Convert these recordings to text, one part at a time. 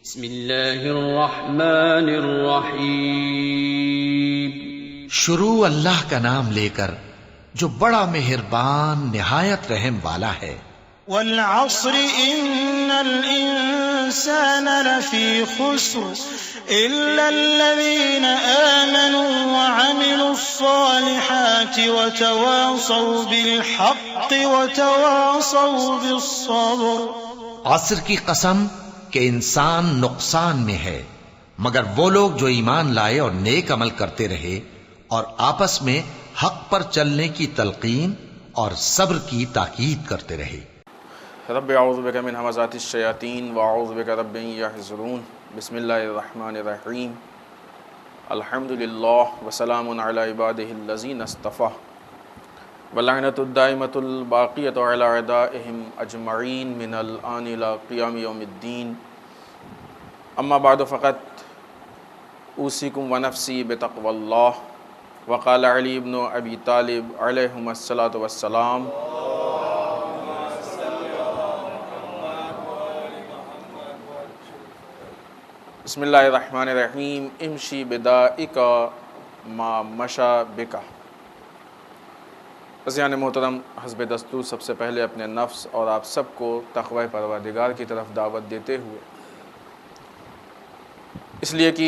بسم اللہ الرحمن الرحیم۔ شروع اللہ کا نام لے کر جو بڑا مہربان نہایت رحم والا ہے۔ والعصر ان الانسان لفی خسر الا الذین آمنوا وعملوا الصالحات وتواصوا بالحق وتواصوا بالصبر۔ عصر کی قسم کہ انسان نقصان میں ہے مگر وہ لوگ جو ایمان لائے اور نیک عمل کرتے رہے اور آپس میں حق پر چلنے کی تلقین اور صبر کی تاکید کرتے رہے۔ رب اعوذ بک من همزات الشیاطین واعوذ بک رب ان یحضرون۔ بسم اللہ الرحمن الرحیم۔ الحمد للہ وسلام علی عبادہ الذین اصطفیٰ واللعنۃ الدائمۃ الباقیۃ علی اعدائہم اجمعین من الآن الی قیام یوم الدین۔ اما بعد فقط اوصیکم ونفسی بتقوی اللہ۔ وقال علی بن ابی طالب علیہم الصلاۃ والسلام: بسم اللہ الرحمن الرحیم۔ امشی بدائک ما مشا بکا۔ عزیزان محترم، حسب دستور سب سے پہلے اپنے نفس اور آپ سب کو تقوی پروردگار کی طرف دعوت دیتے ہوئے، اس لیے کہ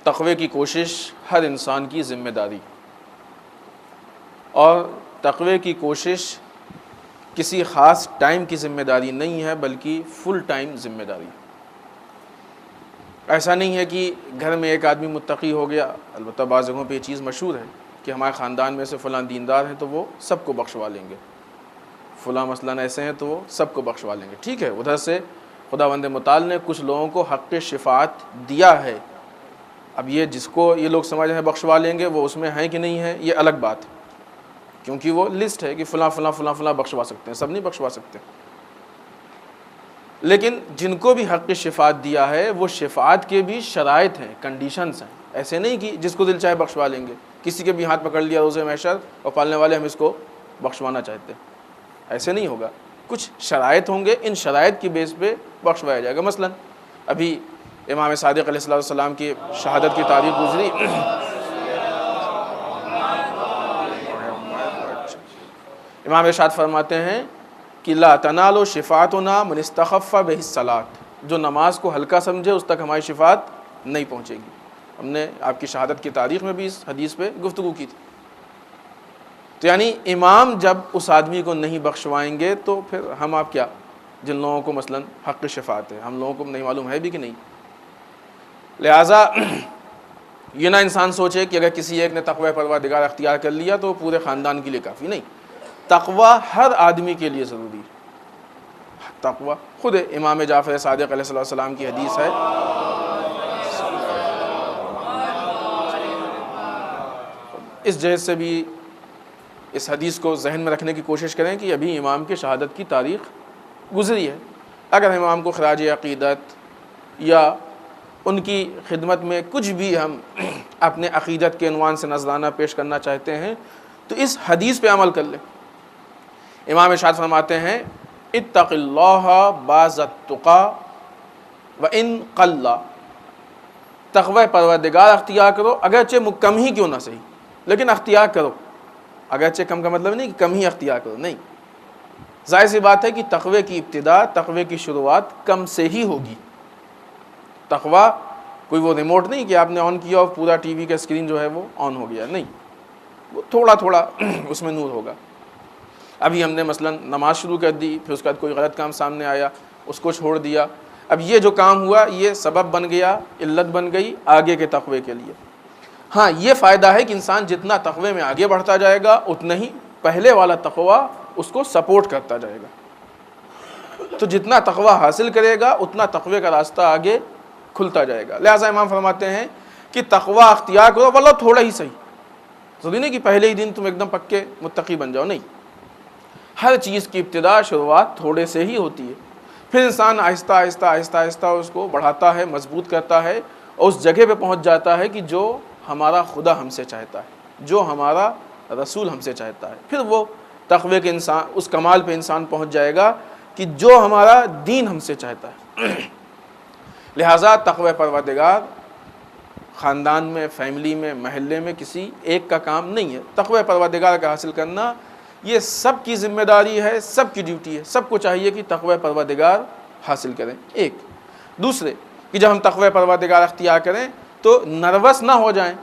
تقوی کی کوشش ہر انسان کی ذمہ داری، اور تقوی کی کوشش کسی خاص ٹائم کی ذمہ داری نہیں ہے بلکہ فل ٹائم ذمہ داری۔ ایسا نہیں ہے کہ گھر میں ایک آدمی متقی ہو گیا، البتہ بعض جگہوں پہ یہ چیز مشہور ہے کہ ہمارے خاندان میں سے فلاں دیندار ہیں تو وہ سب کو بخشوا لیں گے، فلاں مثلاً ایسے ہیں تو وہ سب کو بخشوا لیں گے۔ ٹھیک ہے، ادھر سے خداوند متعال نے کچھ لوگوں کو حق شفاعت دیا ہے، اب یہ جس کو یہ لوگ سمجھ رہے ہیں بخشوا لیں گے وہ اس میں ہیں کہ نہیں ہے یہ الگ بات ہے، کیونکہ وہ لسٹ ہے کہ فلاں فلاں فلاں فلاں بخشوا سکتے ہیں، سب نہیں بخشوا سکتے۔ لیکن جن کو بھی حق شفاعت دیا ہے وہ شفاعت کے بھی شرائط ہیں، کنڈیشنز ہیں، ایسے نہیں کہ جس کو دل چاہے بخشوا لیں گے، کسی کے بھی ہاتھ پکڑ لیا روز محشر اور پالنے والے ہم اس کو بخشوانا چاہتے ہیں، ایسے نہیں ہوگا۔ کچھ شرائط ہوں گے، ان شرائط کی بیس پہ بخشوایا جائے گا۔ مثلا ابھی امام صادق علیہ السلام کی شہادت کی تاریخ گزری، امام ارشاد فرماتے ہیں کہ لا تنالو شفاعتنا من استخف بہ الصلاۃ، جو نماز کو ہلکا سمجھے اس تک ہماری شفاعت نہیں پہنچے گی۔ ہم نے آپ کی شہادت کی تاریخ میں بھی اس حدیث پہ گفتگو کی تھی۔ تو یعنی امام جب اس آدمی کو نہیں بخشوائیں گے تو پھر ہم آپ کیا، جن لوگوں کو مثلا حق شفاعت ہے، ہم لوگوں کو نہیں معلوم ہے بھی کہ نہیں۔ لہٰذا یہ نہ انسان سوچے کہ اگر کسی ایک نے تقوی پروردگار اختیار کر لیا تو پورے خاندان کے لیے کافی نہیں، تقوی ہر آدمی کے لیے ضروری ہے۔ تقوی خود امام جعفر صادق علیہ السلام کی حدیث ہے، اس جہت سے بھی اس حدیث کو ذہن میں رکھنے کی کوشش کریں کہ ابھی امام کی شہادت کی تاریخ گزری ہے۔ اگر امام کو خراج عقیدت یا ان کی خدمت میں کچھ بھی ہم اپنے عقیدت کے عنوان سے نذرانہ پیش کرنا چاہتے ہیں تو اس حدیث پہ عمل کر لیں۔ امام ارشاد فرماتے ہیں اتق اللہ بعض التقی وان قل، تقوی پروردگار اختیار کرو، اگرچہ کم ہی کیوں نہ صحیح لیکن اختیار کرو۔ اگرچہ کم کا مطلب نہیں کہ کم ہی اختیار کرو، نہیں، ظاہر سی بات ہے کہ تقوی کی ابتدا، تقوی کی شروعات کم سے ہی ہوگی۔ تقوی کوئی وہ ریموٹ نہیں کہ آپ نے آن کیا اور پورا ٹی وی کا اسکرین جو ہے وہ آن ہو گیا، نہیں، وہ تھوڑا تھوڑا اس میں نور ہوگا۔ ابھی ہم نے مثلا نماز شروع کر دی، پھر اس کے بعد کوئی غلط کام سامنے آیا، اس کو چھوڑ دیا، اب یہ جو کام ہوا یہ سبب بن گیا، علت بن گئی آگے کے تقوی کے لیے۔ ہاں یہ فائدہ ہے کہ انسان جتنا تقوی میں آگے بڑھتا جائے گا اتنا ہی پہلے والا تقوی اس کو سپورٹ کرتا جائے گا، تو جتنا تقوی حاصل کرے گا اتنا تقوی کا راستہ آگے کھلتا جائے گا۔ لہٰذا امام فرماتے ہیں کہ تقوی اختیار کرو، واللہ تھوڑا ہی صحیح، ضروری نہیں کہ پہلے ہی دن تم ایک دم پکے متقی بن جاؤ، نہیں، ہر چیز کی ابتدا شروعات تھوڑے سے ہی ہوتی ہے، پھر انسان آہستہ آہستہ آہستہ آہستہ اس کو بڑھاتا ہے، مضبوط کرتا ہے اور اس جگہ پہ پہنچ جاتا ہے کہ جو ہمارا خدا ہم سے چاہتا ہے، جو ہمارا رسول ہم سے چاہتا ہے، پھر وہ تقوی کے انسان اس کمال پہ انسان پہنچ جائے گا کہ جو ہمارا دین ہم سے چاہتا ہے۔ لہٰذا تقوی پروردگار خاندان میں، فیملی میں، محلے میں کسی ایک کا کام نہیں ہے۔ تقوی پروردگار کا حاصل کرنا یہ سب کی ذمہ داری ہے، سب کی ڈیوٹی ہے، سب کو چاہیے کہ تقوی پروردگار حاصل کریں۔ ایک دوسرے کہ جب ہم تقوی پروردگار اختیار کریں تو نروس نہ ہو جائیں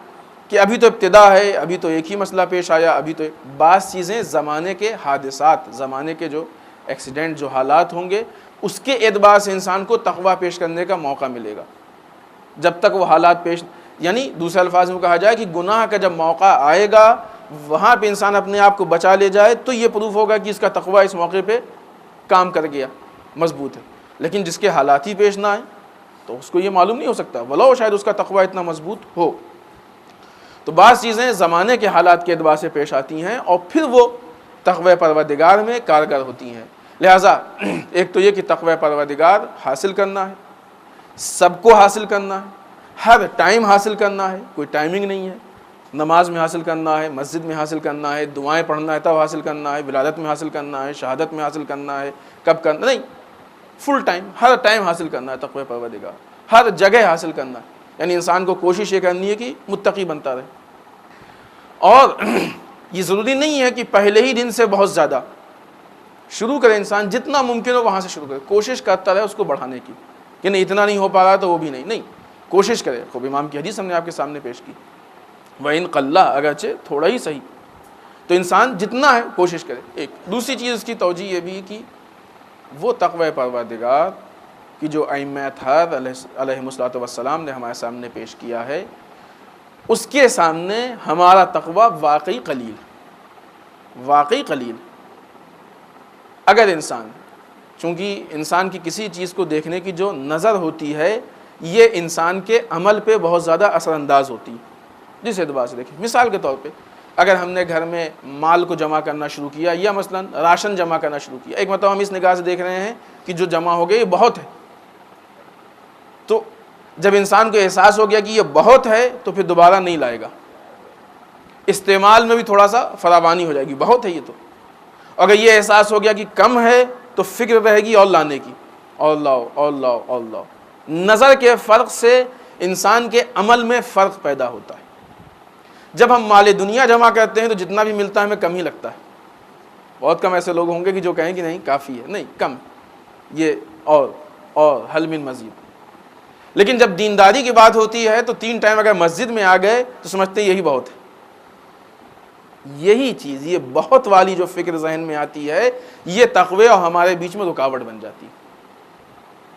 کہ ابھی تو ابتدا ہے، ابھی تو ایک ہی مسئلہ پیش آیا، ابھی تو بعض چیزیں زمانے کے حادثات، زمانے کے جو ایکسیڈنٹ، جو حالات ہوں گے، اس کے اعتبار سے انسان کو تقوی پیش کرنے کا موقع ملے گا۔ جب تک وہ حالات پیش، یعنی دوسرے الفاظ میں کہا جائے کہ گناہ کا جب موقع آئے گا وہاں پہ انسان اپنے آپ کو بچا لے جائے تو یہ پروف ہوگا کہ اس کا تقوی اس موقع پہ کام کر گیا، مضبوط ہے۔ لیکن جس کے حالات ہی پیش نہ آئیں تو اس کو یہ معلوم نہیں ہو سکتا، ولو شاید اس کا تقوی اتنا مضبوط ہو۔ تو بعض چیزیں زمانے کے حالات کے اعتبار سے پیش آتی ہیں اور پھر وہ تقوی پروردگار میں کارگر ہوتی ہیں۔ لہٰذا ایک تو یہ کہ تقوی پروردگار حاصل کرنا ہے، سب کو حاصل کرنا ہے، ہر ٹائم حاصل کرنا ہے، کوئی ٹائمنگ نہیں ہے۔ نماز میں حاصل کرنا ہے، مسجد میں حاصل کرنا ہے، دعائیں پڑھنا ہے تب حاصل کرنا ہے، ولادت میں حاصل کرنا ہے، شہادت میں حاصل کرنا ہے، کب کرنا نہیں، فل ٹائم، ہر ٹائم حاصل کرنا ہے تقوی پروردگار، ہر جگہ حاصل کرنا ہے۔ یعنی انسان کو کوشش یہ کرنی ہے کہ متقی بنتا رہے۔ اور یہ ضروری نہیں ہے کہ پہلے ہی دن سے بہت زیادہ شروع کرے، انسان جتنا ممکن ہو وہاں سے شروع کرے، کوشش کرتا رہے اس کو بڑھانے کی، کہ نہیں اتنا نہیں ہو پا رہا تو وہ بھی نہیں، کوشش کرے۔ خوب امام کی حدیث ہم نے آپ کے سامنے پیش کی، وَإِن قَلَّ، اگرچہ تھوڑا ہی صحیح، تو انسان جتنا ہے کوشش کرے۔ ایک دوسری چیز اس کی توجیہ یہ بھی کہ وہ تقوی پروردگار کی جو ائمہ اطہار علیہم الصلوۃ والسلام نے ہمارے سامنے پیش کیا ہے، اس کے سامنے ہمارا تقوی واقعی قلیل۔ اگر انسان، چونکہ انسان کی کسی چیز کو دیکھنے کی جو نظر ہوتی ہے یہ انسان کے عمل پہ بہت زیادہ اثر انداز ہوتی ہے۔ جس اعتبار سے دیکھیں، مثال کے طور پہ اگر ہم نے گھر میں مال کو جمع کرنا شروع کیا یا مثلا راشن جمع کرنا شروع کیا، ایک مرتبہ ہم اس نگاہ سے دیکھ رہے ہیں کہ جو جمع ہو گیا یہ بہت ہے، تو جب انسان کو احساس ہو گیا کہ یہ بہت ہے تو پھر دوبارہ نہیں لائے گا، استعمال میں بھی تھوڑا سا فراوانی ہو جائے گی، بہت ہے یہ تو۔ اگر یہ احساس ہو گیا کہ کم ہے تو فکر رہے گی اور لانے کی، اور لاؤ۔ نظر کے فرق سے انسان کے عمل میں فرق پیدا ہوتا ہے۔ جب ہم مال دنیا جمع کرتے ہیں تو جتنا بھی ملتا ہے ہمیں کم ہی لگتا ہے۔ بہت کم ایسے لوگ ہوں گے کہ جو کہیں کہ نہیں کافی ہے، نہیں کم، یہ اور حل من مزید۔ لیکن جب دینداری کی بات ہوتی ہے تو 3 ٹائم اگر مسجد میں آ گئے تو سمجھتے ہیں یہی بہت ہے۔ یہی چیز، یہ بہت والی جو فکر ذہن میں آتی ہے، یہ تقوی اور ہمارے بیچ میں رکاوٹ بن جاتی ہے۔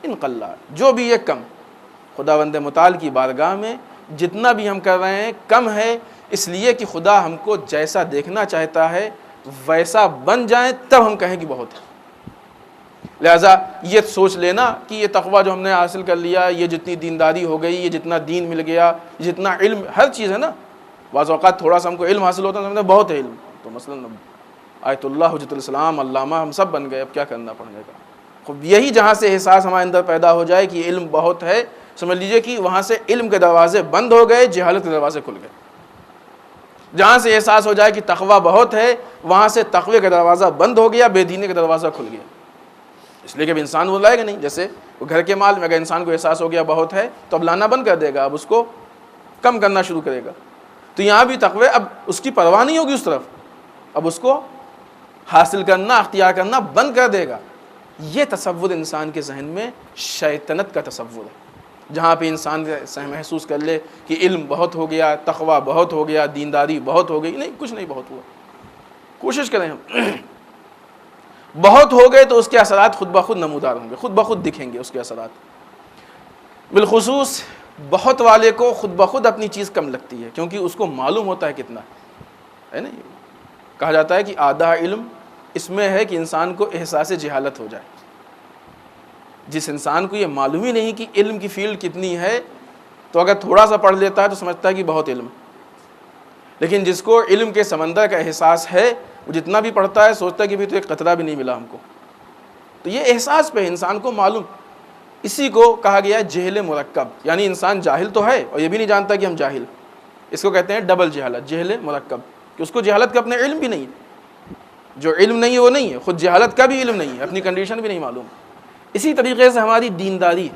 ان قلّہ، جو بھی یہ کم، خداوند متعال کی بارگاہ میں جتنا بھی ہم کر رہے ہیں کم ہے، اس لیے کہ خدا ہم کو جیسا دیکھنا چاہتا ہے ویسا بن جائیں تب ہم کہیں کہ بہت ہے۔ لہٰذا یہ سوچ لینا کہ یہ تقوی جو ہم نے حاصل کر لیا، یہ جتنی دینداری ہو گئی، یہ جتنا دین مل گیا، یہ جتنا علم، ہر چیز ہے نا، بعض اوقات تھوڑا سا ہم کو علم حاصل ہوتا ہے تو بہت ہے علم، تو مثلا آیت اللہ حجت الاسلام علامہ ہم سب بن گئے، اب کیا کرنا پڑنے کا۔ خب یہی جہاں سے احساس ہمارے اندر پیدا ہو جائے کہ علم بہت ہے، سمجھ لیجئے کہ وہاں سے علم کے دروازے بند ہو گئے، جہالت کے دروازے کھل گئے۔ جہاں سے احساس ہو جائے کہ تقوی بہت ہے، وہاں سے تقوی کا دروازہ بند ہو گیا، بے دینی کا دروازہ کھل گیا۔ اس لیے کہ اب انسان وہ لائے گا نہیں، جیسے وہ گھر کے مال میں اگر انسان کو احساس ہو گیا بہت ہے تو اب لانا بند کر دے گا، اب اس کو کم کرنا شروع کرے گا۔ تو یہاں بھی تقوی اب اس کی پرواہ نہیں ہوگی اس طرف، اب اس کو حاصل کرنا، اختیار کرنا بند کر دے گا۔ یہ تصور انسان کے ذہن میں شیطنت کا تصور ہے، جہاں پہ انسان محسوس کر لے کہ علم بہت ہو گیا، تقوی بہت ہو گیا، دینداری بہت ہو گئی۔ نہیں، کچھ نہیں بہت ہوا۔ کوشش کریں ہم بہت ہو گئے تو اس کے اثرات خود بخود نمودار ہوں گے، خود بخود دکھیں گے اس کے اثرات۔ بالخصوص بہت والے کو خود بخود اپنی چیز کم لگتی ہے، کیونکہ اس کو معلوم ہوتا ہے کتنا ہے نا۔ کہا جاتا ہے کہ آدھا علم اس میں ہے کہ انسان کو احساس جہالت ہو جائے۔ جس انسان کو یہ معلوم ہی نہیں کہ علم کی فیلڈ کتنی ہے، تو اگر تھوڑا سا پڑھ لیتا ہے تو سمجھتا ہے کہ بہت علم۔ لیکن جس کو علم کے سمندر کا احساس ہے، وہ جتنا بھی پڑھتا ہے سوچتا ہے کہ بھی تو ایک قطرہ بھی نہیں ملا ہم کو۔ تو یہ احساس پہ انسان کو معلوم، اسی کو کہا گیا ہے جہل مرکب، یعنی انسان جاہل تو ہے اور یہ بھی نہیں جانتا کہ ہم جاہل، اس کو کہتے ہیں ڈبل جہالت، جہل مرکب، کہ اس کو جہالت کا اپنے علم بھی نہیں ہے۔ جو علم نہیں ہے وہ نہیں ہے، خود جہالت کا بھی علم نہیں ہے، اپنی کنڈیشن بھی نہیں معلوم۔ اسی طریقے سے ہماری دینداری،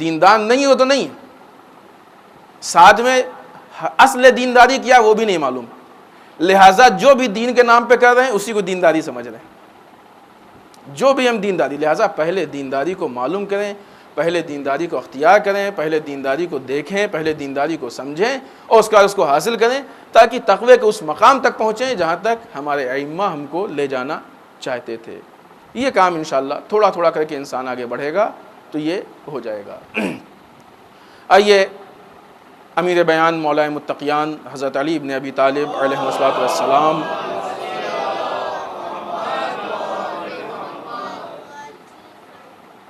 دیندار نہیں ہو تو نہیں ہے، ساتھ میں اصل دینداری کیا وہ بھی نہیں معلوم، لہٰذا جو بھی دین کے نام پہ کر رہے ہیں اسی کو دینداری سمجھ رہے ہیں، جو بھی ہم دینداری، لہٰذا پہلے دینداری کو معلوم کریں، پہلے دینداری کو اختیار کریں، پہلے دینداری کو دیکھیں، پہلے دینداری کو سمجھیں اور اس کا اس کو حاصل کریں، تاکہ تقوی کے اس مقام تک پہنچیں جہاں تک ہمارے ائمہ ہم کو لے جانا چاہتے تھے۔ یہ کام انشاءاللہ تھوڑا تھوڑا کر کے انسان آگے بڑھے گا تو یہ ہو جائے گا۔ آئیے امیر بیان مولا متقیان حضرت علی ابن ابی طالب علیہ السلام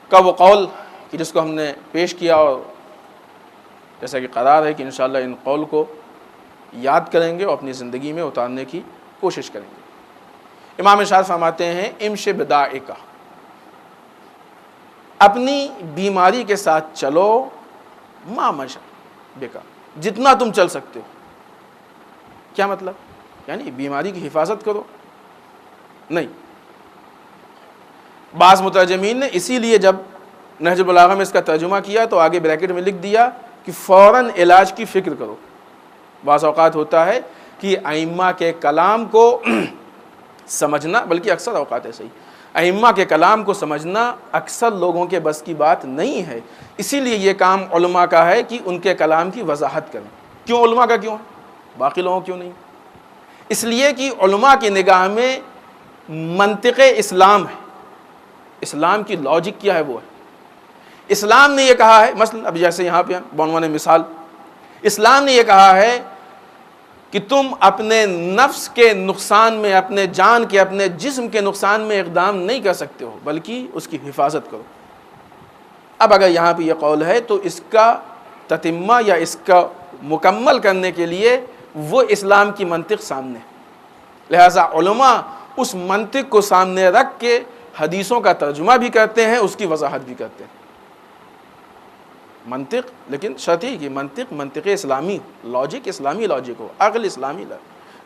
کا وہ قول کہ جس کو ہم نے پیش کیا، اور جیسا کہ قرار ہے کہ انشاءاللہ ان قول کو یاد کریں گے اور اپنی زندگی میں اتارنے کی کوشش کریں گے۔ امام ارشاد فرماتے ہیں امشِ بدائک، اپنی بیماری کے ساتھ چلو، ما مشى بک، جتنا تم چل سکتے ہو۔ کیا مطلب؟ یعنی بیماری کی حفاظت کرو نہیں۔ بعض مترجمین نے اسی لیے جب نہج البلاغہ میں اس کا ترجمہ کیا تو آگے بریکٹ میں لکھ دیا کہ فوراً علاج کی فکر کرو۔ بعض اوقات ہوتا ہے کہ ائمہ کے کلام کو سمجھنا، بلکہ اکثر اوقات ایسے ہی ائمہ کے کلام کو سمجھنا اکثر لوگوں کے بس کی بات نہیں ہے، اسی لیے یہ کام علماء کا ہے کہ ان کے کلام کی وضاحت کریں۔ کیوں علماء کا کیوں ہے؟ باقی لوگوں کیوں نہیں؟ اس لیے کہ علماء کی نگاہ میں منطق اسلام ہے، اسلام کی لاجک کیا ہے وہ ہے۔ اسلام نے یہ کہا ہے، مثلا اب جیسے یہاں پہ بعنوان مثال، اسلام نے یہ کہا ہے کہ تم اپنے نفس کے نقصان میں، اپنے جان کے، اپنے جسم کے نقصان میں اقدام نہیں کر سکتے ہو، بلکہ اس کی حفاظت کرو۔ اب اگر یہاں پہ یہ قول ہے تو اس کا تتمہ یا اس کا مکمل کرنے کے لیے وہ اسلام کی منطق سامنے ہے، لہٰذا علماء اس منطق کو سامنے رکھ کے حدیثوں کا ترجمہ بھی کرتے ہیں، اس کی وضاحت بھی کرتے ہیں۔ منطق، لیکن شرط ہی کہ منطق اسلامی، لاجک اسلامی لاجک ہو، عقل اسلامی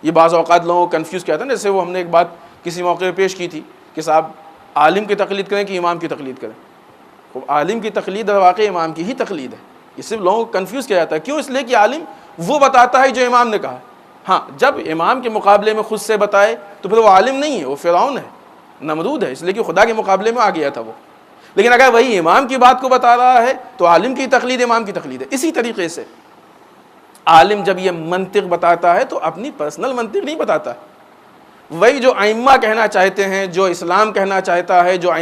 یہ بعض اوقات لوگوں کو کنفیوز کیا تھا نا، جیسے وہ ہم نے ایک بات کسی موقع پہ پیش کی تھی کہ صاحب عالم کی تقلید کریں کہ امام کی تقلید کریں۔ عالم کی تقلید در واقع امام کی ہی تقلید ہے، یہ صرف لوگوں کو کنفیوز کیا جاتا ہے۔ کیوں؟ اس لیے کہ عالم وہ بتاتا ہے جو امام نے کہا۔ ہاں، جب امام کے مقابلے میں خود سے بتائے تو پھر وہ عالم نہیں ہے، وہ فرعون ہے، نمرود ہے، اس لیے کہ خدا کے مقابلے میں آ گیا تھا وہ۔ لیکن اگر وہی امام کی بات کو بتا رہا ہے تو عالم کی تقلید امام کی تقلید ہے۔ اسی طریقے سے عالم جب یہ منطق بتاتا ہے تو اپنی پرسنل منطق نہیں بتاتا، وہی جو ائمہ کہنا چاہتے ہیں، جو اسلام کہنا چاہتا ہے، جو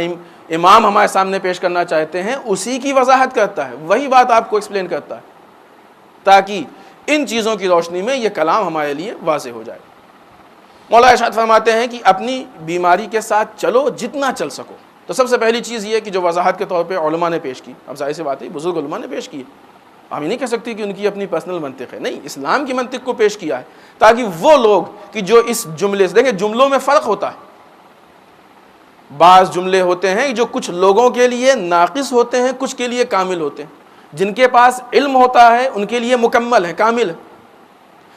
امام ہمارے سامنے پیش کرنا چاہتے ہیں، اسی کی وضاحت کرتا ہے، وہی بات آپ کو ایکسپلین کرتا ہے، تاکہ ان چیزوں کی روشنی میں یہ کلام ہمارے لیے واضح ہو جائے۔ مولا ارشاد فرماتے ہیں کہ اپنی بیماری کے ساتھ چلو جتنا چل سکو۔ تو سب سے پہلی چیز یہ کہ جو وضاحت کے طور پہ علماء نے پیش کی، اب ظاہر سی بات ہے بزرگ علماء نے پیش کی ہے، ہم یہ نہیں کہہ سکتے کہ ان کی اپنی پرسنل منطق ہے، نہیں، اسلام کی منطق کو پیش کیا ہے تاکہ وہ لوگ کہ جو اس جملے سے، دیکھیں جملوں میں فرق ہوتا ہے، بعض جملے ہوتے ہیں جو کچھ لوگوں کے لیے ناقص ہوتے ہیں، کچھ کے لیے کامل ہوتے ہیں۔ جن کے پاس علم ہوتا ہے ان کے لیے مکمل ہے، کامل ہے،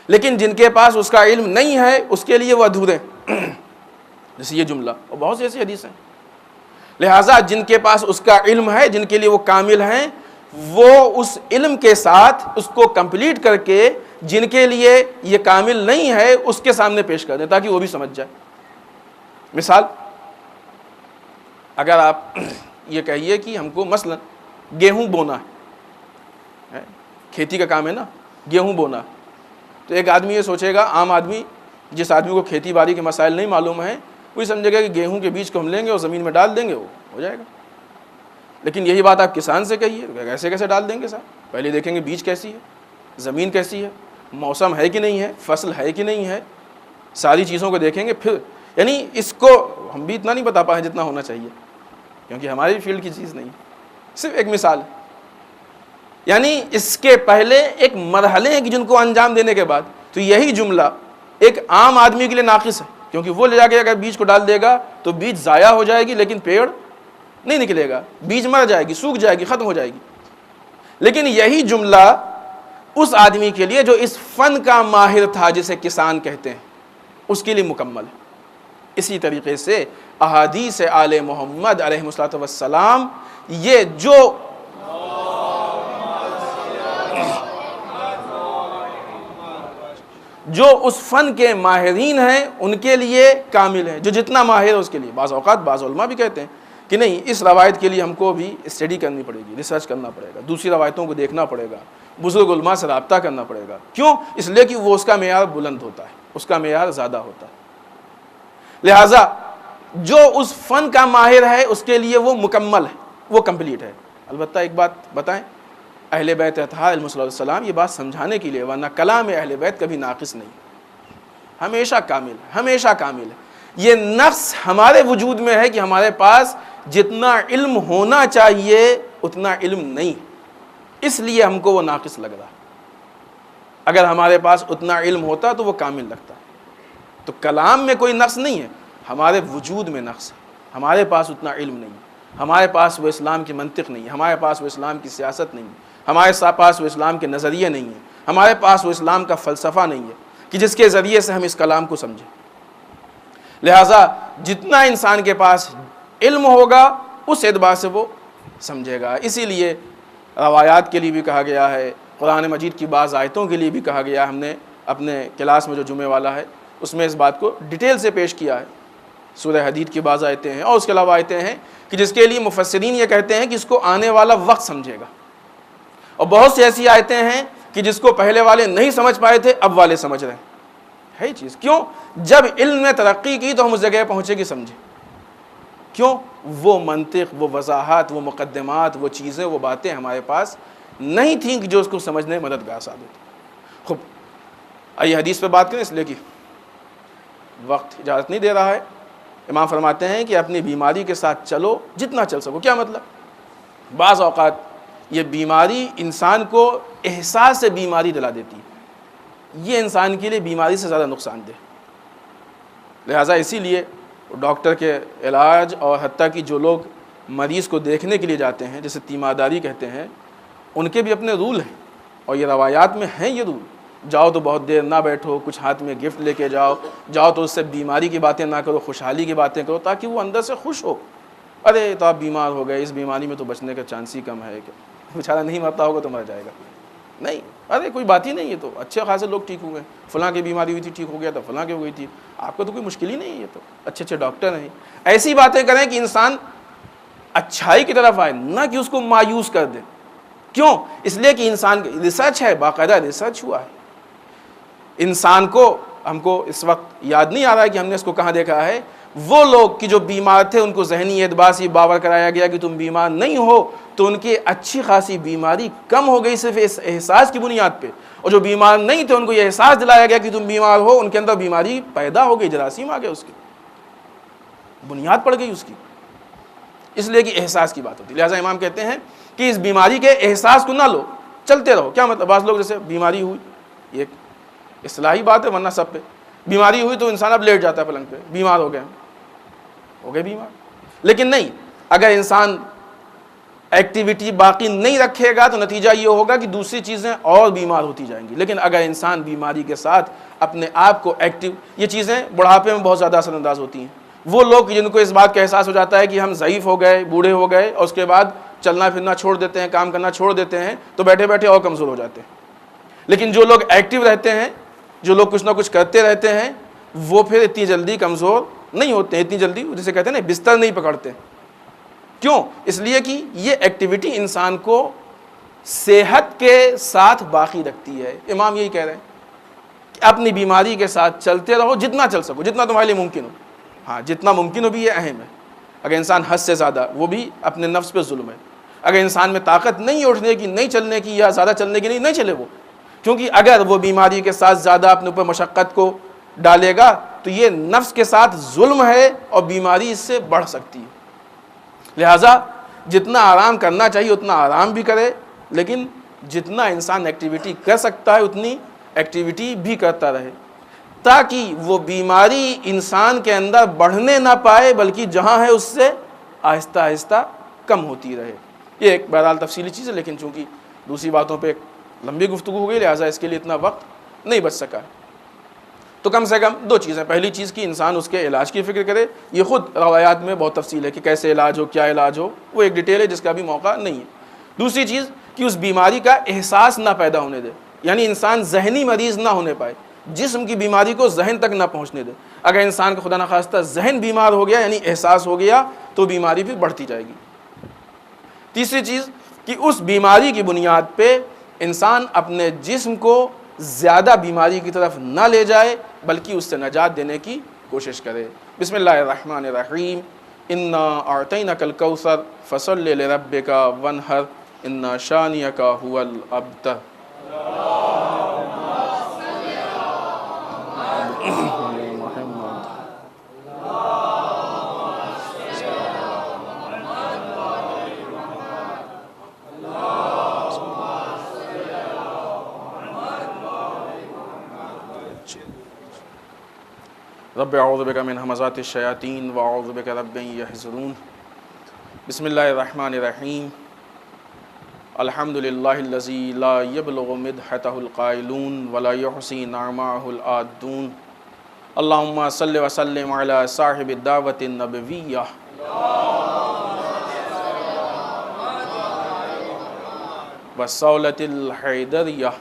لیکن جن کے پاس اس کا علم نہیں ہے اس کے لیے وہ ادھورے، جیسے یہ جملہ اور بہت سی ایسی حدیث ہیں۔ لہٰذا جن کے پاس اس کا علم ہے، جن کے لیے وہ کامل ہیں، وہ اس علم کے ساتھ اس کو کمپلیٹ کر کے جن کے لیے یہ کامل نہیں ہے اس کے سامنے پیش کر دیں تاکہ وہ بھی سمجھ جائے۔ مثال، اگر آپ یہ کہیے کہ ہم کو مثلا گیہوں بونا ہے، کھیتی کا کام ہے نا، گیہوں بونا، تو ایک آدمی یہ سوچے گا، عام آدمی جس آدمی کو کھیتی باڑی کے مسائل نہیں معلوم ہیں، وہی سمجھے گا کہ گیہوں کے بیج کو ہم لیں گے اور زمین میں ڈال دیں گے، وہ ہو جائے گا۔ لیکن یہی بات آپ کسان سے کہیے، ایسے کیسے ڈال دیں گے صاحب؟ پہلے دیکھیں گے بیج کیسی ہے، زمین کیسی ہے، موسم ہے کہ نہیں ہے، فصل ہے کہ نہیں ہے، ساری چیزوں کو دیکھیں گے پھر، یعنی اس کو ہم بھی اتنا نہیں بتا پائیں جتنا ہونا چاہیے کیونکہ ہماری فیلڈ کی چیز نہیں، صرف ایک مثال ہے۔ یعنی اس کے پہلے ایک مرحلے ہیں کہ جن کو انجام دینے کے بعد، تو یہی جملہ ایک عام آدمی کے لیے ناقص ہے کیونکہ وہ لے جا کے اگر بیج کو ڈال دے گا تو بیج ضائع ہو جائے گی لیکن پیڑ نہیں نکلے گا، بیج مر جائے گی، سوکھ جائے گی، ختم ہو جائے گی۔ لیکن یہی جملہ اس آدمی کے لیے جو اس فن کا ماہر تھا جسے کسان کہتے ہیں، اس کے لیے مکمل ہے۔ اسی طریقے سے احادیث آل محمد علیہ الصلوۃ والسلام یہ جو اس فن کے ماہرین ہیں ان کے لیے کامل ہے، جو جتنا ماہر ہے اس کے لیے۔ بعض اوقات بعض علماء بھی کہتے ہیں کہ نہیں، اس روایت کے لیے ہم کو بھی اسٹڈی کرنی پڑے گی، ریسرچ کرنا پڑے گا، دوسری روایتوں کو دیکھنا پڑے گا، بزرگ علماء سے رابطہ کرنا پڑے گا۔ کیوں؟ اس لیے کہ وہ اس کا معیار بلند ہوتا ہے، اس کا معیار زیادہ ہوتا ہے۔ لہٰذا جو اس فن کا ماہر ہے اس کے لیے وہ مکمل ہے، وہ کمپلیٹ ہے۔ البتہ ایک بات بتائیں، اہل بیت اطہار علیہ السلام یہ بات سمجھانے کے لیے، ورنہ کلام اہل بیت کبھی ناقص نہیں، ہمیشہ کامل ہے، ہمیشہ کامل ہے۔ یہ نقص ہمارے وجود میں ہے کہ ہمارے پاس جتنا علم ہونا چاہیے اتنا علم نہیں، اس لیے ہم کو وہ ناقص لگ رہا۔ اگر ہمارے پاس اتنا علم ہوتا تو وہ کامل لگتا۔ تو کلام میں کوئی نقص نہیں ہے، ہمارے وجود میں نقص ہے، ہمارے پاس اتنا علم نہیں ہے، ہمارے پاس وہ اسلام کی منطق نہیں ہے، ہمارے پاس وہ اسلام کی سیاست نہیں ہے، ہمارے پاس وہ اسلام کے نظریے نہیں ہیں، ہمارے پاس وہ اسلام کا فلسفہ نہیں ہے کہ جس کے ذریعے سے ہم اس کلام کو سمجھیں۔ لہٰذا جتنا انسان کے پاس علم ہوگا اس اعتبار سے وہ سمجھے گا۔ اسی لیے روایات کے لیے بھی کہا گیا ہے، قرآن مجید کی بعض آیتوں کے لیے بھی کہا گیا ہے۔ ہم نے اپنے کلاس میں جو جمعے والا ہے اس میں اس بات کو ڈیٹیل سے پیش کیا ہے۔ سورہ حدید کی بعض آیتیں ہیں اور اس کے علاوہ آیتیں ہیں کہ جس کے لیے مفسرین یہ کہتے ہیں کہ اس کو آنے والا وقت سمجھے گا، اور بہت سی ایسی آیتیں ہیں کہ جس کو پہلے والے نہیں سمجھ پائے تھے اب والے سمجھ رہے ہیں۔ ہے چیز کیوں؟ جب علم نے ترقی کی تو ہم اس جگہ پہنچے کہ سمجھے۔ کیوں؟ وہ منطق، وہ وضاحت، وہ مقدمات، وہ چیزیں، وہ باتیں ہمارے پاس نہیں تھیں کہ جو اس کو سمجھنے میں مددگار ثابت ہو۔ خوب، آئیے حدیث پہ بات کریں، اس لیے کہ وقت اجازت نہیں دے رہا ہے۔ امام فرماتے ہیں کہ اپنی بیماری کے ساتھ چلو جتنا چل سکو۔ کیا مطلب؟ بعض اوقات یہ بیماری انسان کو احساس سے بیماری دلا دیتی ہے، یہ انسان کے لیے بیماری سے زیادہ نقصان دہ۔ لہٰذا اسی لیے ڈاکٹر کے علاج اور حتیٰ کہ جو لوگ مریض کو دیکھنے کے لیے جاتے ہیں جسے تیمارداری کہتے ہیں، ان کے بھی اپنے رول ہیں، اور یہ روایات میں ہیں یہ رول۔ جاؤ تو بہت دیر نہ بیٹھو، کچھ ہاتھ میں گفٹ لے کے جاؤ تو اس سے بیماری کی باتیں نہ کرو، خوشحالی کی باتیں کرو تاکہ وہ اندر سے خوش ہو۔ ارے تو آپ بیمار ہو گئے، اس بیماری میں تو بچنے کا چانس ہی کم ہے، کہ بیچارہ نہیں مرتا ہوگا تو مر جائے گا۔ نہیں، ارے کوئی بات ہی نہیں، یہ تو اچھے خاصے لوگ ٹھیک ہوئے، فلاں کی بیماری ہوئی تھی ٹھیک ہو گیا تھا، فلاں کی ہو گئی تھی، آپ کو تو کوئی مشکل ہی نہیں ہے، یہ تو اچھے اچھے ڈاکٹر ہیں۔ ایسی باتیں کریں کہ انسان اچھائی کی طرف آئے، نہ کہ اس کو مایوس کر دے۔ کیوں؟ اس لیے کہ انسان ریسرچ ہے، باقاعدہ ریسرچ ہوا ہے۔ انسان کو، ہم کو اس وقت یاد نہیں آ رہا ہے کہ ہم نے اس کو کہاں دیکھا ہے، وہ لوگ کہ جو بیمار تھے ان کو ذہنی اعتبار سے باور کرایا گیا کہ تم بیمار نہیں ہو، تو ان کی اچھی خاصی بیماری کم ہو گئی صرف اس احساس کی بنیاد پہ، اور جو بیمار نہیں تھے ان کو یہ احساس دلایا گیا کہ تم بیمار ہو، ان کے اندر بیماری پیدا ہو گئی، جراثیم آ گئے، اس کی بنیاد پڑ گئی اس کی، اس لیے کہ احساس کی بات ہوتی ہے۔ لہٰذا امام کہتے ہیں کہ اس بیماری کے احساس کو نہ لو، چلتے رہو۔ کیا مطلب؟ بعض لوگ جیسے بیماری ہوئی، یہ اصلاحی بات ہے، ورنہ سب پہ بیماری ہوئی تو انسان اب لیٹ جاتا ہے پلنگ پہ، بیمار ہو گئے بیمار۔ لیکن نہیں، اگر انسان ایکٹیویٹی باقی نہیں رکھے گا تو نتیجہ یہ ہوگا کہ دوسری چیزیں اور بیمار ہوتی جائیں گی۔ لیکن اگر انسان بیماری کے ساتھ اپنے آپ کو ایکٹیو، یہ چیزیں بڑھاپے میں بہت زیادہ اثر انداز ہوتی ہیں۔ وہ لوگ جن کو اس بات کا احساس ہو جاتا ہے کہ ہم ضعیف ہو گئے، بوڑھے ہو گئے، اور اس کے بعد چلنا پھرنا چھوڑ دیتے ہیں، کام کرنا چھوڑ دیتے ہیں، تو بیٹھے بیٹھے اور کمزور ہو جاتے ہیں۔ لیکن جو لوگ ایکٹیو رہتے ہیں، جو لوگ کچھ نہ کچھ کرتے رہتے ہیں، وہ پھر اتنی جلدی کمزور نہیں ہوتے ہیں، اتنی جلدی جسے کہتے ہیں نا بستر نہیں پکڑتے۔ کیوں؟ اس لیے کہ یہ ایکٹیویٹی انسان کو صحت کے ساتھ باقی رکھتی ہے۔ امام یہی کہہ رہے ہیں کہ اپنی بیماری کے ساتھ چلتے رہو جتنا چل سکو، جتنا تمہارے لیے ممکن ہو۔ ہاں، جتنا ممکن ہو بھی یہ اہم ہے۔ اگر انسان حد سے زیادہ، وہ بھی اپنے نفس پہ ظلم ہے۔ اگر انسان میں طاقت نہیں اٹھنے کی، نہیں چلنے کی، یا زیادہ چلنے کی، نہیں چلے وہ، کیونکہ اگر وہ بیماری کے ساتھ زیادہ اپنے اوپر مشقت کو ڈالے گا تو یہ نفس کے ساتھ ظلم ہے اور بیماری اس سے بڑھ سکتی ہے۔ لہٰذا جتنا آرام کرنا چاہیے اتنا آرام بھی کرے، لیکن جتنا انسان ایکٹیویٹی کر سکتا ہے اتنی ایکٹیویٹی بھی کرتا رہے، تاکہ وہ بیماری انسان کے اندر بڑھنے نہ پائے، بلکہ جہاں ہے اس سے آہستہ آہستہ کم ہوتی رہے۔ یہ ایک بہرحال تفصیلی چیز ہے، لیکن چونکہ دوسری باتوں پہ ایک لمبی گفتگو ہو گئی، لہٰذا اس کے لیے اتنا وقت نہیں بچ سکا۔ تو کم سے کم دو چیزیں، پہلی چیز کہ انسان اس کے علاج کی فکر کرے، یہ خود روایات میں بہت تفصیل ہے کہ کیسے علاج ہو، کیا علاج ہو، وہ ایک ڈیٹیل ہے جس کا بھی موقع نہیں ہے۔ دوسری چیز کہ اس بیماری کا احساس نہ پیدا ہونے دے، یعنی انسان ذہنی مریض نہ ہونے پائے، جسم کی بیماری کو ذہن تک نہ پہنچنے دے۔ اگر انسان کا خدا نخواستہ ذہن بیمار ہو گیا یعنی احساس ہو گیا تو بیماری پھر بڑھتی جائے گی۔ تیسری چیز کہ اس بیماری کی بنیاد پہ انسان اپنے جسم کو زیادہ بیماری کی طرف نہ لے جائے بلکہ اس سے نجات دینے کی کوشش کرے۔ بسم اللہ الرحمن الرحیم، انا اعطینک الکوثر فصل لربک وانحر ان شانئک هو الابتر۔ رب اعوذ بک من ہمزات الشیاطین واعوذ بک رب ان یحضرون۔ بسم اللہ الرحمن الرحیم، الحمد للہ الذی لا یبلغ مدحتہ القائلون ولا یحصی نعماہ العادون، اللہم صل وسلم علی صاحب الدعوۃ النبویہ والصولۃ الحیدریہ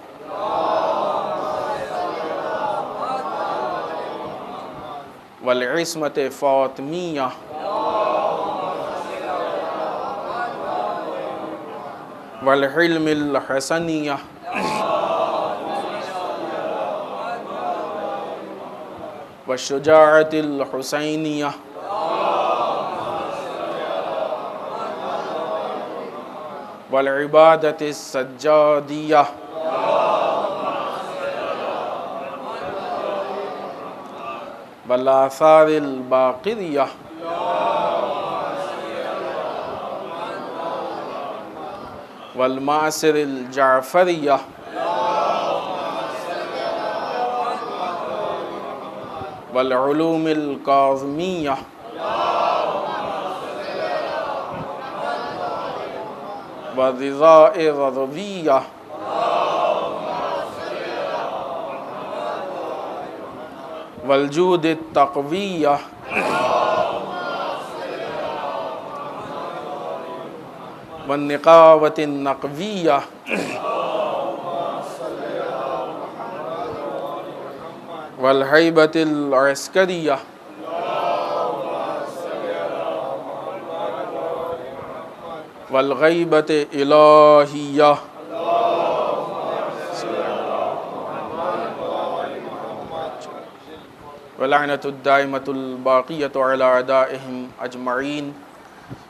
والعصمت فاطمیہ والحلم الحسنیہ والشجاعت الحسینیہ والعبادت السجادیہ والآثار الباقریہ والمعصر الجعفریہ والعلوم الکاظمیہ والرضاء الرضویہ والجود التقویہ والنقاوة النقویہ والہیبۃ العسکریہ والغیبۃ الہیہ ولعنۃ الدائمۃ الباقیۃ علی اعدائہم اجمعین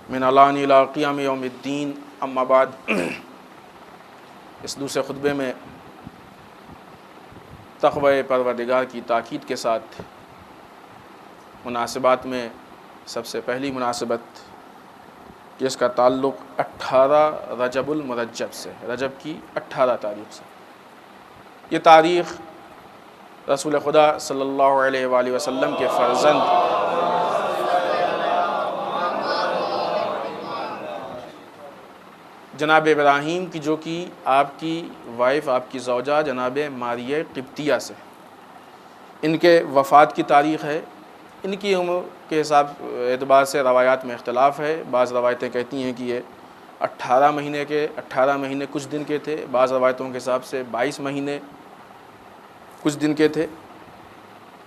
من الان الی قیام یوم الدین، اما بعد۔ اس دوسرے خطبے میں تقوی پروردگار کی تاکید کے ساتھ مناسبات میں سب سے پہلی مناسبت جس کا تعلق 18 رجب المرجب سے، رجب کی 18 تاریخ سے۔ یہ تاریخ رسول خدا صلی اللہ علیہ وآلہ وسلم کے فرزند جناب ابراہیم کی، جو کہ آپ کی وائف، آپ کی زوجہ جناب ماریہ قبطیہ سے، ان کے وفات کی تاریخ ہے۔ ان کی عمر کے حساب اعتبار سے روایات میں اختلاف ہے۔ بعض روایتیں کہتی ہیں کہ یہ 18 مہینے کچھ دن کے تھے، بعض روایتوں کے حساب سے 22 مہینے کچھ دن کے تھے۔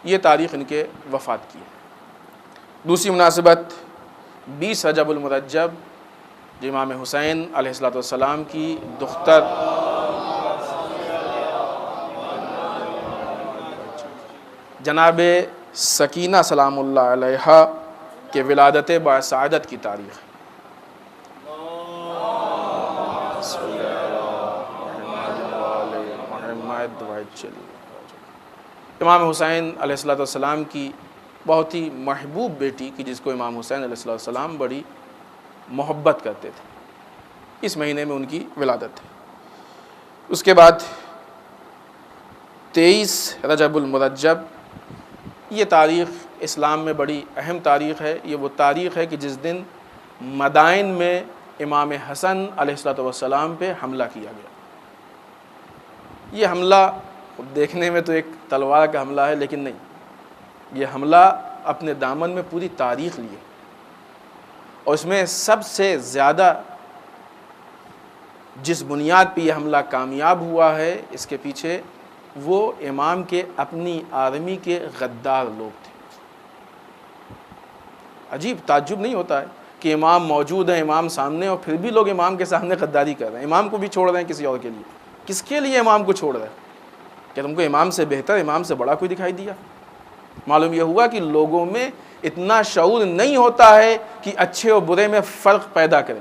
یہ تاریخ ان کے وفات کی ہے۔ دوسری مناسبت 20 رجب المرجب جو امام حسین علیہ السلام کی دختر جناب سکینہ سلام اللہ علیہا کے ولادت بسعادت کی تاریخ ہے۔ امام حسین علیہ السلام کی بہت ہی محبوب بیٹی کی، جس کو امام حسین علیہ السلام بڑی محبت کرتے تھے، اس مہینے میں ان کی ولادت ہے۔ اس کے بعد 23 رجب المرجب، یہ تاریخ اسلام میں بڑی اہم تاریخ ہے۔ یہ وہ تاریخ ہے کہ جس دن مدائن میں امام حسن علیہ السلام پہ حملہ کیا گیا۔ یہ حملہ دیکھنے میں تو ایک تلوار کا حملہ ہے، لیکن نہیں، یہ حملہ اپنے دامن میں پوری تاریخ لیے، اور اس میں سب سے زیادہ جس بنیاد پہ یہ حملہ کامیاب ہوا ہے، اس کے پیچھے وہ امام کے اپنی آرمی کے غدار لوگ تھے۔ عجیب، تعجب نہیں ہوتا ہے کہ امام موجود ہیں، امام سامنے، اور پھر بھی لوگ امام کے سامنے غداری کر رہے ہیں، امام کو بھی چھوڑ رہے ہیں کسی اور کے لیے۔ کس کے لیے امام کو چھوڑ رہے ہیں؟ کہ تم کو امام سے بہتر، امام سے بڑا کوئی دکھائی دیا؟ معلوم یہ ہوا کہ لوگوں میں اتنا شعور نہیں ہوتا ہے کہ اچھے اور برے میں فرق پیدا کریں۔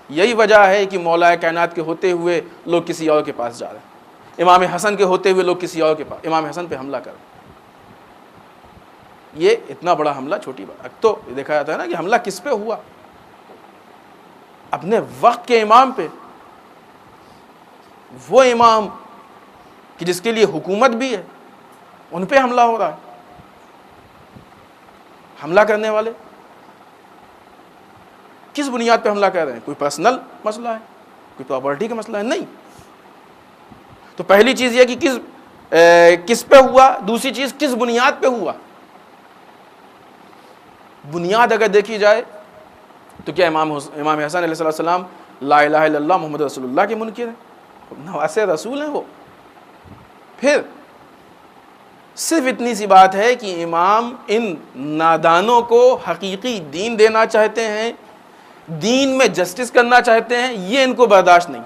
یہی وجہ ہے کہ مولا کائنات کے ہوتے ہوئے لوگ کسی اور کے پاس جا رہے ہیں، امام حسن کے ہوتے ہوئے لوگ کسی اور کے پاس، امام حسن پہ حملہ کر رہے ہیں۔ یہ اتنا بڑا حملہ چھوٹی بات۔ اب تو دیکھا جاتا ہے نا کہ حملہ کس پہ ہوا؟ اپنے وقت کے امام پہ، وہ امام کہ جس کے لیے حکومت بھی ہے، ان پہ حملہ ہو رہا ہے۔ حملہ کرنے والے کس بنیاد پہ حملہ کر رہے ہیں؟ کوئی پرسنل مسئلہ ہے، کوئی پراپرٹی کا مسئلہ ہے؟ نہیں۔ تو پہلی چیز یہ کہ کس پہ ہوا، دوسری چیز کس بنیاد پہ ہوا۔ بنیاد اگر دیکھی جائے تو کیا امام حسن علیہ السلام لا الہ الا اللہ محمد رسول اللہ کے منکر ہیں؟ نواسے رسول ہیں وہ۔ پھر صرف اتنی سی بات ہے کہ امام ان نادانوں کو حقیقی دین دینا چاہتے ہیں، دین میں جسٹس کرنا چاہتے ہیں، یہ ان کو برداشت نہیں۔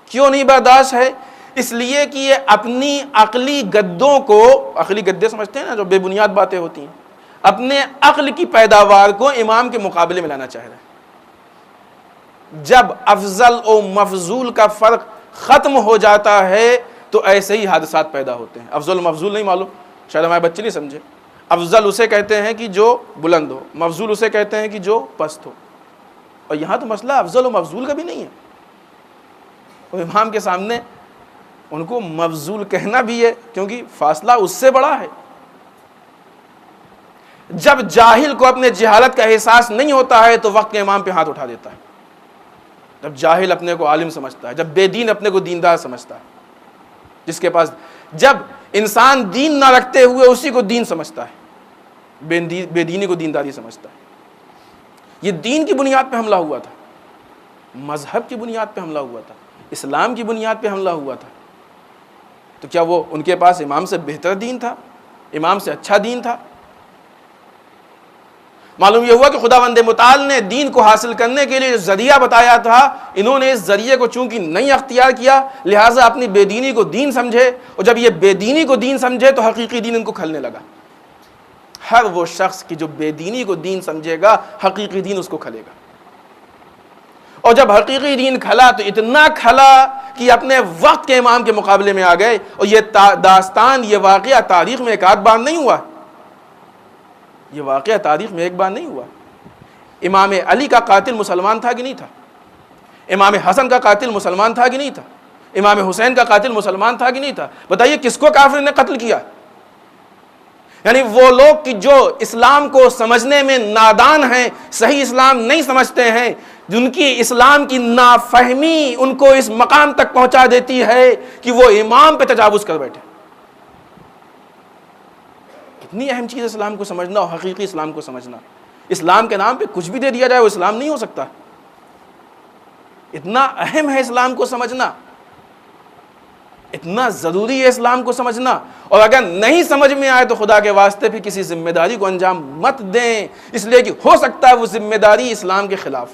کیوں نہیں برداشت ہے؟ اس لیے کہ یہ اپنی عقلی گدوں کو، عقلی گدے سمجھتے ہیں نا جو بے بنیاد باتیں ہوتی ہیں، اپنے عقل کی پیداوار کو امام کے مقابلے میں لانا چاہ رہے ہیں۔ جب افضل و مفضول کا فرق ختم ہو جاتا ہے تو ایسے ہی حادثات پیدا ہوتے ہیں۔ افضل و مفضول نہیں معلوم، شاید ہمارے بچے نہیں سمجھے۔ افضل اسے کہتے ہیں کہ جو بلند ہو، مفضول اسے کہتے ہیں کہ جو پست ہو، اور یہاں تو مسئلہ افضل و مفضول کا بھی نہیں ہے۔ اور امام کے سامنے ان کو مفضول کہنا بھی ہے کیونکہ فاصلہ اس سے بڑا ہے۔ جب جاہل کو اپنے جہالت کا احساس نہیں ہوتا ہے تو وقت کے امام پہ ہاتھ اٹھا دیتا ہے۔ جب جاہل اپنے کو عالم سمجھتا ہے، جب بے دین اپنے کو دیندار سمجھتا ہے، جس کے پاس، جب انسان دین نہ رکھتے ہوئے اسی کو دین سمجھتا ہے، بے دینی کو دینداری سمجھتا ہے۔ یہ دین کی بنیاد پہ حملہ ہوا تھا، مذہب کی بنیاد پہ حملہ ہوا تھا، اسلام کی بنیاد پہ حملہ ہوا تھا۔ تو کیا وہ ان کے پاس امام سے بہتر دین تھا، امام سے اچھا دین تھا؟ معلوم یہ ہوا کہ خداوند متعال نے دین کو حاصل کرنے کے لیے جو ذریعہ بتایا تھا، انہوں نے اس ذریعے کو چونکہ نہیں اختیار کیا، لہٰذا اپنی بے دینی کو دین سمجھے، اور جب یہ بے دینی کو دین سمجھے تو حقیقی دین ان کو کھلنے لگا۔ ہر وہ شخص کی جو بے دینی کو دین سمجھے گا، حقیقی دین اس کو کھلے گا۔ اور جب حقیقی دین کھلا تو اتنا کھلا کہ اپنے وقت کے امام کے مقابلے میں آ گئے۔ اور یہ داستان، یہ واقعہ تاریخ میں ایک آدھ بار نہیں ہوا، یہ واقعہ تاریخ میں ایک بار نہیں ہوا۔ امام علی کا قاتل مسلمان تھا کہ نہیں تھا؟ امام حسن کا قاتل مسلمان تھا کہ نہیں تھا؟ امام حسین کا قاتل مسلمان تھا کہ نہیں تھا؟ بتائیے کس کو کافر نے قتل کیا؟ یعنی وہ لوگ کہ جو اسلام کو سمجھنے میں نادان ہیں، صحیح اسلام نہیں سمجھتے ہیں، جن کی اسلام کی نافہمی ان کو اس مقام تک پہنچا دیتی ہے کہ وہ امام پہ تجاوز کر بیٹھے۔ کتنی اہم چیز ہے اسلام کو سمجھنا اور حقیقی اسلام کو سمجھنا۔ اسلام کے نام پہ کچھ بھی دے دیا جائے وہ اسلام نہیں ہو سکتا۔ اتنا اہم ہے اسلام کو سمجھنا، اتنا ضروری ہے اسلام کو سمجھنا۔ اور اگر نہیں سمجھ میں آئے تو خدا کے واسطے پھر کسی ذمہ داری کو انجام مت دیں، اس لیے کہ ہو سکتا ہے وہ ذمہ داری اسلام کے خلاف۔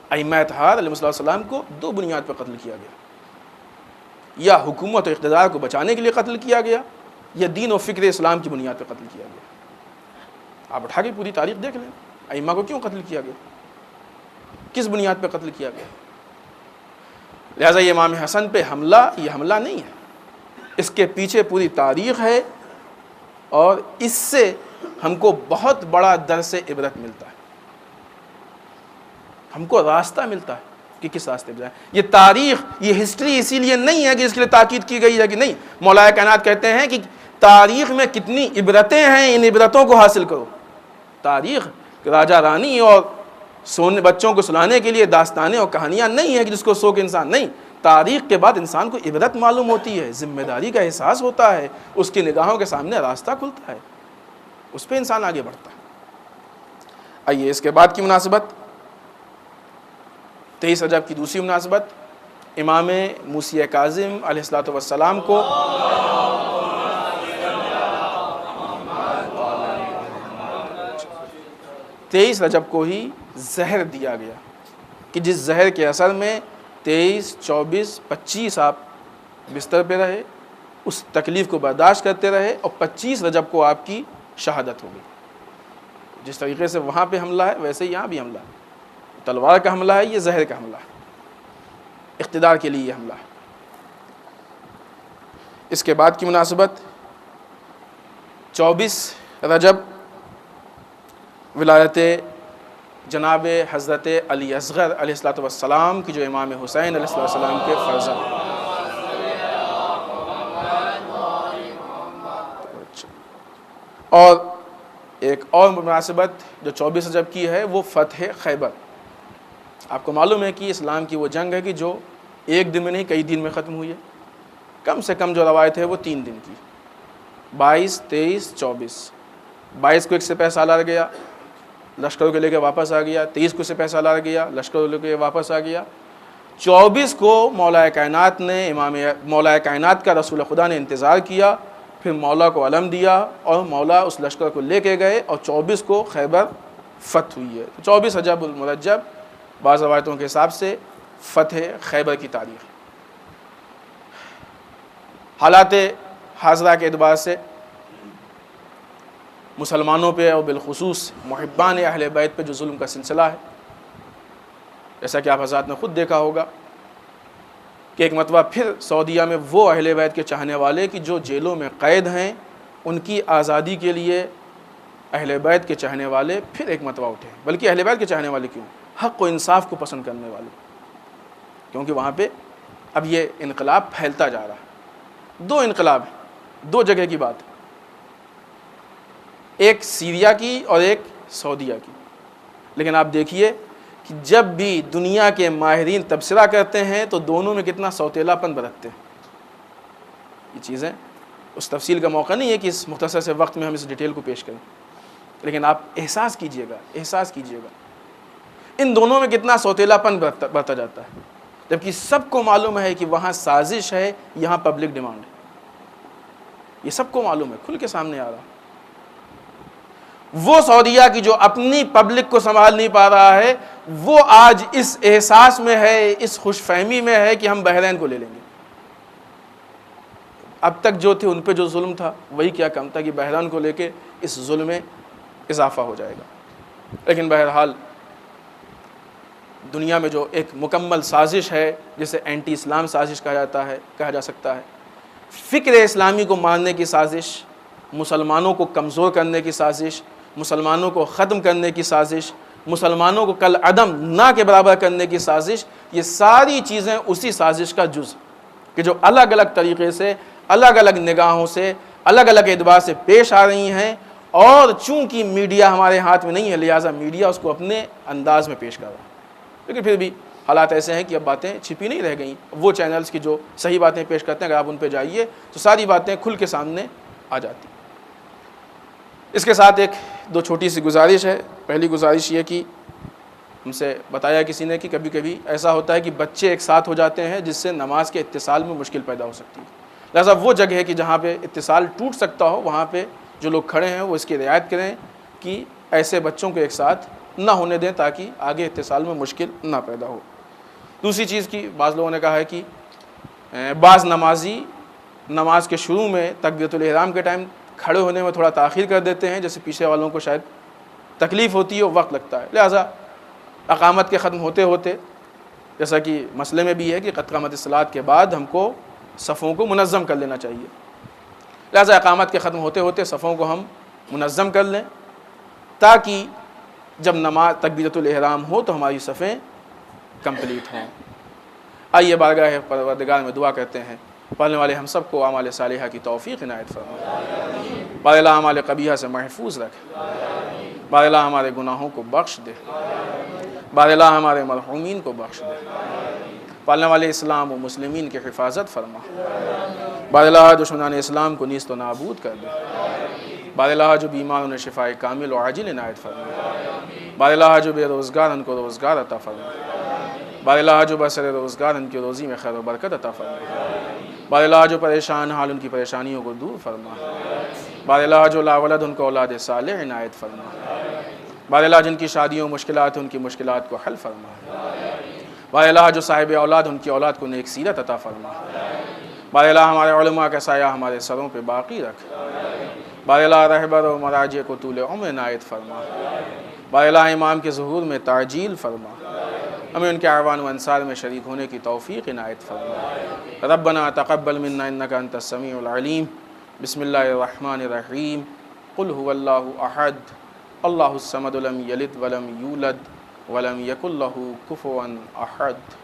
ائمہ اطہار علیہ السلام کو دو بنیاد پر قتل کیا گیا، یا حکومت و اقتدار کو بچانے کے لیے قتل کیا گیا، یا دین و فکر اسلام کی بنیاد پر قتل کیا گیا۔ آپ اٹھا کے پوری تاریخ دیکھ لیں، ائمہ کو کیوں قتل کیا گیا، کس بنیاد پہ قتل کیا گیا۔ لہٰذا یہ امام حسن پہ حملہ یہ حملہ نہیں ہے، اس کے پیچھے پوری تاریخ ہے، اور اس سے ہم کو بہت بڑا درس عبرت ملتا ہے، ہم کو راستہ ملتا ہے کہ کس راستے پہ جائیں۔ یہ تاریخ، یہ ہسٹری اسی لیے نہیں ہے کہ اس کے لیے تاکید کی گئی ہے کہ نہیں، مولا کائنات کہتے ہیں کہ تاریخ میں کتنی عبرتیں ہیں، ان عبرتوں کو حاصل کرو۔ تاریخ راجا رانی اور بچوں کو سنانے کے لیے داستانیں اور کہانیاں نہیں ہیں کہ جس کو سو کے انسان، نہیں، تاریخ کے بعد انسان کو عبرت معلوم ہوتی ہے، ذمہ داری کا احساس ہوتا ہے، اس کی نگاہوں کے سامنے راستہ کھلتا ہے، اس پہ انسان آگے بڑھتا ہے۔ آئیے اس کے بعد کی مناسبت، 23 رجب کی دوسری مناسبت، امام موسی کاظم علیہ السلام کو تیئیس رجب کو ہی زہر دیا گیا، کہ جس زہر کے اثر میں 23، 24، 25 آپ بستر پہ رہے، اس تکلیف کو برداشت کرتے رہے، اور 25 رجب کو آپ کی شہادت ہو گئی۔ جس طریقے سے وہاں پہ حملہ ہے ویسے یہاں بھی حملہ ہے، تلوار کا حملہ ہے، یہ زہر کا حملہ ہے، اقتدار کے لیے یہ حملہ ہے۔ اس کے بعد کی مناسبت، 24 رجب ولادت جناب حضرت علی اصغر علیہ السلام کی، جو امام حسین علیہ السلام کے فرزند۔ اور ایک اور مناسبت جو 24 رجب کی ہے وہ فتح خیبر۔ آپ کو معلوم ہے کہ اسلام کی وہ جنگ ہے کہ جو ایک دن میں نہیں کئی دن میں ختم ہوئی ہے، کم سے کم جو روایت ہے وہ 3 دن کی، 22، 23، 24۔ 22 کو ایک سپہ سالار گیا، لشکروں کے لے کے واپس آ گیا، 23 کو سپہ سالار گیا، لشکروں لے کے واپس آ گیا، 24 کو مولا کائنات نے، مولا کائنات کا رسول خدا نے انتظار کیا، پھر مولا کو علم دیا اور مولا اس لشکر کو لے کے گئے، اور 24 کو خیبر فتح ہوئی ہے۔ 24 رجب المرجب بعض روایتوں کے حساب سے فتح خیبر کی تاریخ۔ حالات حاضرہ کے اعتبار سے مسلمانوں پہ اور بالخصوص محبان اہل بیت پہ جو ظلم کا سلسلہ ہے، جیسا کہ آپ حضرات نے خود دیکھا ہوگا کہ ایک مرتبہ پھر سعودیہ میں وہ اہل بیت کے چاہنے والے کہ جو جیلوں میں قید ہیں، ان کی آزادی کے لیے اہل بیت کے چاہنے والے پھر ایک مرتبہ اٹھے، بلکہ اہل بیت کے چاہنے والے کیوں، حق و انصاف کو پسند کرنے والے، کیونکہ وہاں پہ اب یہ انقلاب پھیلتا جا رہا ہے۔ 2 انقلاب ہیں، 2 جگہ کی بات، ایک سیریا کی اور ایک سعودیہ کی، لیکن آپ دیکھیے کہ جب بھی دنیا کے ماہرین تبصرہ کرتے ہیں تو دونوں میں کتنا سوتیلا پن برتتے ہیں۔ یہ چیزیں اس تفصیل کا موقع نہیں ہے کہ اس مختصر سے وقت میں ہم اس ڈیٹیل کو پیش کریں، لیکن آپ احساس کیجئے گا ان دونوں میں کتنا سوتیلا پن برتا جاتا ہے، جبکہ سب کو معلوم ہے کہ وہاں سازش ہے، یہاں پبلک ڈیمانڈ ہے، یہ سب کو معلوم ہے، کھل کے سامنے آ رہا۔ وہ سعودیہ کی جو اپنی پبلک کو سنبھال نہیں پا رہا ہے، وہ آج اس احساس میں ہے، اس خوش فہمی میں ہے کہ ہم بحرین کو لے لیں گے۔ اب تک جو تھے ان پہ جو ظلم تھا وہی کیا کم تھا کہ بحرین کو لے کے اس ظلم میں اضافہ ہو جائے گا۔ لیکن بہرحال دنیا میں جو ایک مکمل سازش ہے، جسے اینٹی اسلام سازش کہا جا سکتا ہے، فکر اسلامی کو مارنے کی سازش، مسلمانوں کو کمزور کرنے کی سازش، مسلمانوں کو ختم کرنے کی سازش، مسلمانوں کو کل عدم نہ کے برابر کرنے کی سازش، یہ ساری چیزیں اسی سازش کا جز کہ جو الگ الگ طریقے سے، الگ الگ نگاہوں سے، الگ الگ اعتبار سے پیش آ رہی ہیں، اور چونکہ میڈیا ہمارے ہاتھ میں نہیں ہے لہٰذا میڈیا اس کو اپنے انداز میں پیش کر رہا ہے، لیکن پھر بھی حالات ایسے ہیں کہ اب باتیں چھپی نہیں رہ گئیں۔ وہ چینلز کی جو صحیح باتیں پیش کرتے ہیں اگر آپ ان پہ جائیے تو ساری باتیں کھل کے سامنے آ جاتی ہیں۔ اس کے ساتھ 2 چھوٹی سی گزارش ہے۔ پہلی گزارش یہ کہ ہم سے بتایا کسی نے کہ کبھی کبھی ایسا ہوتا ہے کہ بچے ایک ساتھ ہو جاتے ہیں جس سے نماز کے اتصال میں مشکل پیدا ہو سکتی ہے، لہٰذا وہ جگہ ہے کہ جہاں پہ اتصال ٹوٹ سکتا ہو وہاں پہ جو لوگ کھڑے ہیں وہ اس کی رعایت کریں کہ ایسے بچوں کو ایک ساتھ نہ ہونے دیں تاکہ آگے اتصال میں مشکل نہ پیدا ہو۔ دوسری چیز کی بعض لوگوں نے کہا ہے کہ بعض نمازی نماز کے شروع میں تکبیرۃ الاحرام کے ٹائم کھڑے ہونے میں تھوڑا تاخیر کر دیتے ہیں، جیسے پیچھے والوں کو شاید تکلیف ہوتی ہے اور وقت لگتا ہے، لہٰذا اقامت کے ختم ہوتے ہوتے، جیسا کہ مسئلے میں بھی ہے کہ قد قامت الصلاۃ کے بعد ہم کو صفوں کو منظم کر لینا چاہیے، لہٰذا اقامت کے ختم ہوتے ہوتے صفوں کو ہم منظم کر لیں تاکہ جب نماز تکبیرۃ الاحرام ہو تو ہماری صفیں کمپلیٹ ہوں۔ آئیے بارگاہ پروردگار میں دعا کرتے ہیں، پڑھنے والے ہم سب کو اعمال صالحہ کی توفیق عنایت فرمائے، بار اللہ اعمال قبیحہ سے محفوظ رکھے، بار اللہ ہمارے گناہوں کو بخش دے، بار اللہ ہمارے مرحومین کو بخش دے، پالنے والے اسلام و مسلمین کی حفاظت فرما، بار الہ دشمنان اسلام کو نیست و نابود کر دے، بار الہ جو بیمار انہیں شفاء کامل و عاجل عنایت فرما، بار الہ جو بے روزگار ان کو روزگار عطا فرما، بار الہ جو بسر روزگار ان کی روزی میں خیر و برکت عطا فرما، بار الہ جو پریشان حال ان کی پریشانیوں کو دور فرما، بار الہ جو لا ولد ان کو اولاد صالح عنایت فرما، بار الہ جن کی شادیوں مشکلات ان کی مشکلات کو حل فرما، بار الہ جو صاحب اولاد ان کی اولاد کو نیک سیرت عطا فرما، بار الہ ہمارے علماء کا سایہ ہمارے سروں پہ باقی رکھ، بار الہ رہبر و مراجع کو طول عمر عنایت فرما، بار الہ امام کے ظہور میں تعجیل فرما، ہمیں ان کے اعوان و انصار میں شریک ہونے کی توفیق عنایت فرما۔ ربنا تقبل منا انک انت السمیع العلیم۔ بسم اللہ الرحمن الرحیم۔ قل هو اللہ احد اللہ الصمد لم یلد ولم یولد ولم یکن له کفوا احد۔